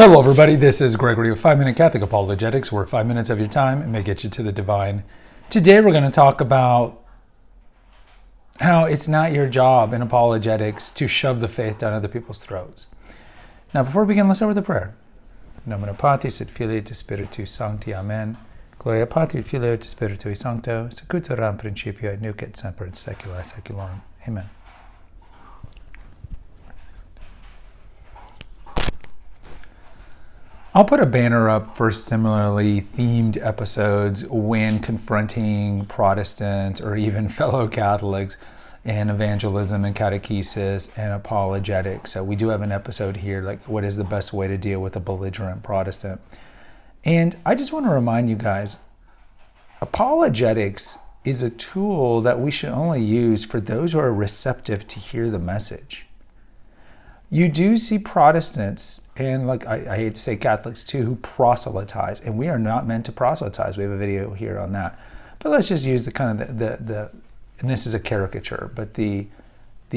Hello, everybody. This is Gregory with 5-Minute Catholic Apologetics, where 5 minutes of your time may get you to the divine. Today, we're going to talk about how it's not your job in apologetics to shove the faith down other people's throats. Now, before we begin, let's start with a prayer. Nomine Patris et Filii et Spiritus Sancti. Amen. Gloria Patri et Filii et Spiritui Sancto, sicut erat in principio et nunc et semper in saecula saeculorum. Amen. I'll put a banner up for similarly themed episodes when confronting Protestants or even fellow Catholics in evangelism and catechesis and apologetics. So we do have an episode here, like what is the best way to deal with a belligerent Protestant. And I just want to remind you guys, apologetics is a tool that we should only use for those who are receptive to hear the message. You do see Protestants, and like I hate to say Catholics too, who proselytize, and we are not meant to proselytize. We have a video here on that. But let's just use the kind of the and this is a caricature, but the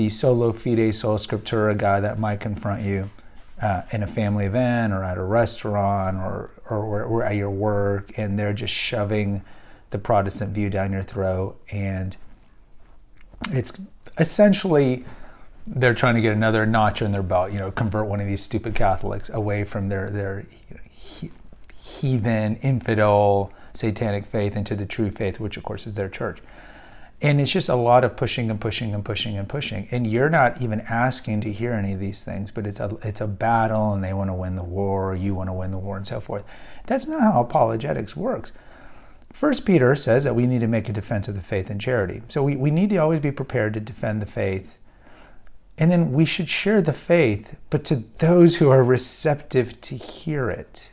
solo fide sola scriptura guy that might confront you in a family event or at a restaurant or at your work, and they're just shoving the Protestant view down your throat, and it's essentially they're trying to get another notch in their belt, convert one of these stupid Catholics away from their heathen, infidel, satanic faith into the true faith, which of course is their church. And it's just a lot of pushing and pushing and pushing and pushing. And you're not even asking to hear any of these things, but it's a battle, and they want to win the war, or you want to win the war, and so forth. That's not how apologetics works. 1 Peter says that we need to make a defense of the faith and charity. So we need to always be prepared to defend the faith. And then we should share the faith, but to those who are receptive to hear it.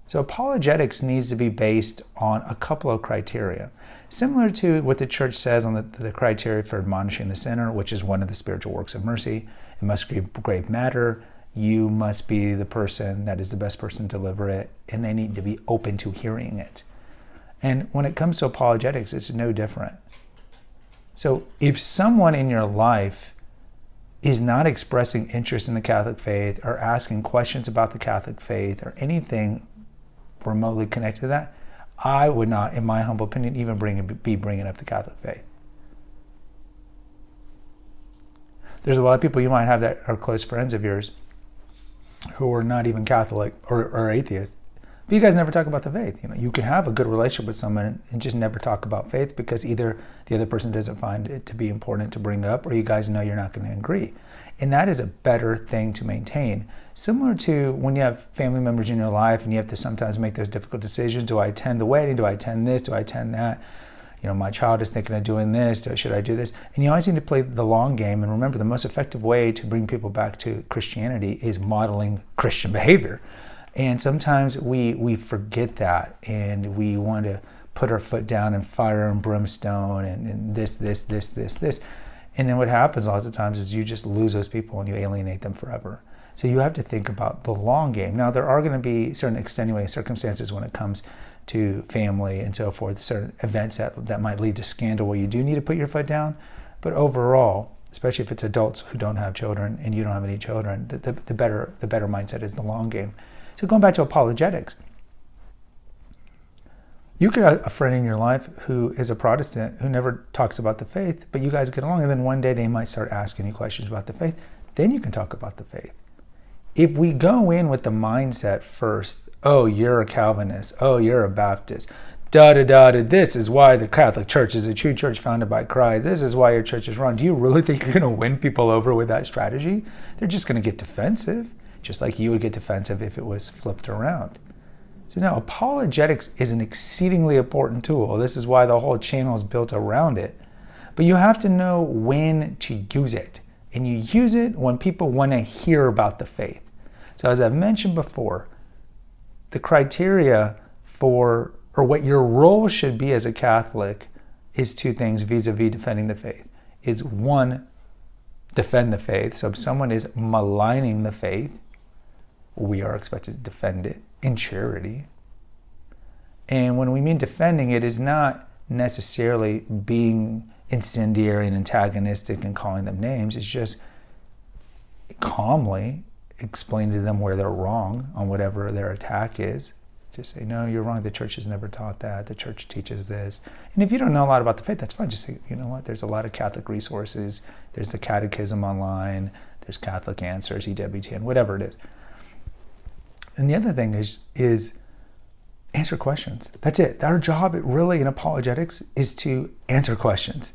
So apologetics needs to be based on a couple of criteria. Similar to what the church says on the criteria for admonishing the sinner, which is one of the spiritual works of mercy. It must be grave matter. You must be the person that is the best person to deliver it, and they need to be open to hearing it. And when it comes to apologetics, it's no different. So if someone in your life is not expressing interest in the Catholic faith or asking questions about the Catholic faith or anything remotely connected to that, I would not, in my humble opinion, even be bringing up the Catholic faith. There's a lot of people you might have that are close friends of yours who are not even Catholic or atheists. But you guys never talk about the faith. You can have a good relationship with someone and just never talk about faith because either the other person doesn't find it to be important to bring up, or you guys know you're not going to agree. And that is a better thing to maintain. Similar to when you have family members in your life and you have to sometimes make those difficult decisions. Do I attend the wedding? Do I attend this? Do I attend that? My child is thinking of doing this. Should I do this? And you always need to play the long game. And remember, the most effective way to bring people back to Christianity is modeling Christian behavior. And sometimes we forget that, and we want to put our foot down and fire and brimstone and this. And then what happens lots of times is you just lose those people and you alienate them forever. So you have to think about the long game. Now, there are going to be certain extenuating circumstances when it comes to family and so forth, certain events that might lead to scandal where you do need to put your foot down. But overall, especially if it's adults who don't have children and you don't have any children, the better mindset is the long game. So going back to apologetics, you could have a friend in your life who is a Protestant who never talks about the faith, but you guys get along, and then one day they might start asking you questions about the faith. Then you can talk about the faith. If we go in with the mindset first, oh, you're a Calvinist, oh, you're a Baptist, this is why the Catholic Church is a true church founded by Christ, this is why your church is wrong. Do you really think you're going to win people over with that strategy? They're just going to get defensive, just like you would get defensive if it was flipped around. So now, apologetics is an exceedingly important tool. This is why the whole channel is built around it. But you have to know when to use it. And you use it when people want to hear about the faith. So as I've mentioned before, the criteria for, or what your role should be as a Catholic is two things vis-a-vis defending the faith. Is one, defend the faith. So if someone is maligning the faith, we are expected to defend it in charity. And when we mean defending it, is not necessarily being incendiary and antagonistic and calling them names. It's just calmly explain to them where they're wrong on whatever their attack is. Just say, no, you're wrong. The church has never taught that. The church teaches this. And if you don't know a lot about the faith, that's fine. Just say, you know what? There's a lot of Catholic resources. There's the Catechism online. There's Catholic Answers, EWTN, whatever it is. And the other thing is answer questions. That's it. Our job really in apologetics is to answer questions.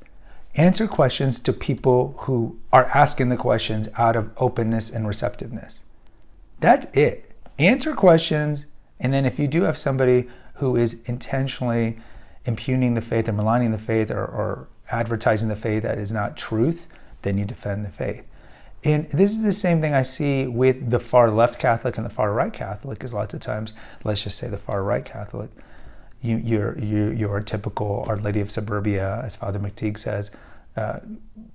Answer questions to people who are asking the questions out of openness and receptiveness. That's it. Answer questions. And then if you do have somebody who is intentionally impugning the faith or maligning the faith or advertising the faith that is not truth, then you defend the faith. And this is the same thing I see with the far left Catholic and the far right Catholic, is lots of times, let's just say the far right Catholic, you're a typical Our Lady of Suburbia, as Father McTeague says,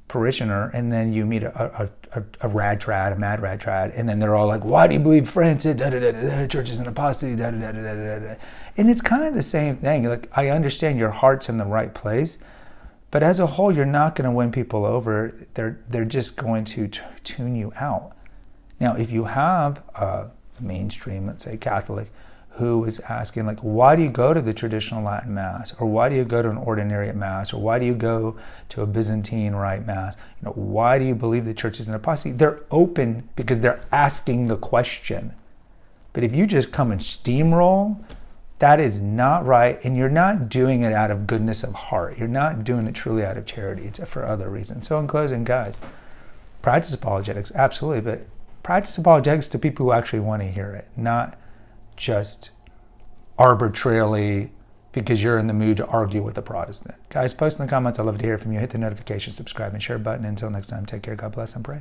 parishioner, and then you meet a rad trad, a mad rad trad, and then they're all like, why do you believe Francis? Church is an apostasy, And it's kind of the same thing. Like, I understand your heart's in the right place, but as a whole, you're not going to win people over. They're just going to tune you out. Now, if you have a mainstream, let's say Catholic, who is asking, like, why do you go to the traditional Latin Mass? Or why do you go to an ordinary Mass? Or why do you go to a Byzantine Rite Mass? Why do you believe the church is an apostasy? They're open because they're asking the question. But if you just come and steamroll, that is not right, and you're not doing it out of goodness of heart. You're not doing it truly out of charity. It's for other reasons. So in closing, guys, practice apologetics, absolutely, but practice apologetics to people who actually want to hear it, not just arbitrarily because you're in the mood to argue with a Protestant. Guys, post in the comments. I'd love to hear from you. Hit the notification, subscribe, and share button. Until next time, take care. God bless and pray.